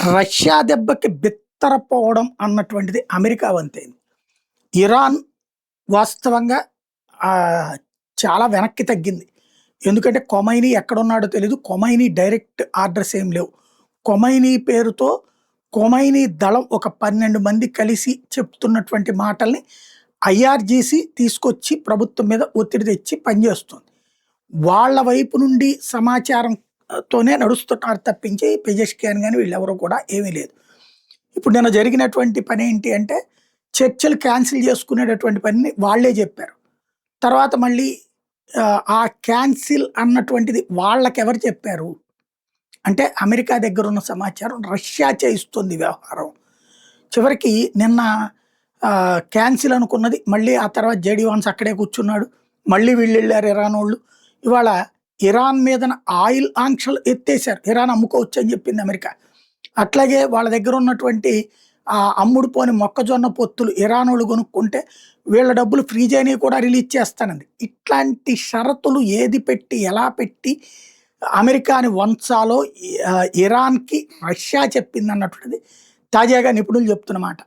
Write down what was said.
Russia దెబ్బకి బిత్తరపోవడం అన్నటువంటిది America వంతైంది. Iran వాస్తవంగా చాలా వెనక్కి తగ్గింది. ఎందుకంటే ఖొమైనీ ఎక్కడున్నాడో తెలీదు. ఖొమైనీ డైరెక్ట్ ఆర్డర్స్ ఏం లేవు. ఖొమైనీ పేరుతో ఖొమైనీ దళం ఒక 12 మంది కలిసి చెప్తున్నటువంటి మాటల్ని ఐఆర్‌జీసీ తీసుకొచ్చి ప్రభుత్వం మీద ఒత్తిడి తెచ్చి పనిచేస్తుంది. వాళ్ళ వైపు నుండి సమాచారం తోనే నడుస్తున్నారు తప్పించి పెజెష్కియాన్ గాని వీళ్ళెవరు కూడా ఏమీ లేదు. ఇప్పుడు నిన్న జరిగినటువంటి పనేంటి అంటే చర్చలు క్యాన్సిల్ చేసుకునేటటువంటి పనిని వాళ్ళే చెప్పారు. తర్వాత మళ్ళీ ఆ క్యాన్సిల్ అన్నటువంటిది వాళ్ళకెవరు చెప్పారు? అంటే అమెరికా దగ్గరున్న సమాచారం రష్యా చేయిస్తుంది వ్యవహారం. చివరికి నిన్న క్యాన్సిల్ అనుకున్నది మళ్ళీ ఆ తర్వాత జేడీ వాన్స్ అక్కడే కూర్చున్నాడు. మళ్ళీ వీళ్ళెళ్ళారు ఇరానోళ్ళు. ఇవాళ ఇరాన్ మీదన ఆయిల్ ఆంక్షలు ఎత్తేసారు. ఇరాన్ అమ్ముకోవచ్చు అని చెప్పింది అమెరికా. అట్లాగే వాళ్ళ దగ్గర ఉన్నటువంటి అమ్ముడు పోని మొక్కజొన్న పొత్తులు ఇరానోళ్ళు కొనుక్కుంటే వీళ్ళ డబ్బులు ఫ్రీజ్ అయినవి కూడా రిలీజ్ చేస్తానంది. ఇట్లాంటి షరతులు ఏది పెట్టి ఎలా పెట్టి అమెరికాని వంచాలో ఇరాన్‌కి రష్యా చెప్పిందన్నటువంటిది తాజాగా నిపుణులు చెప్తున్నమాట.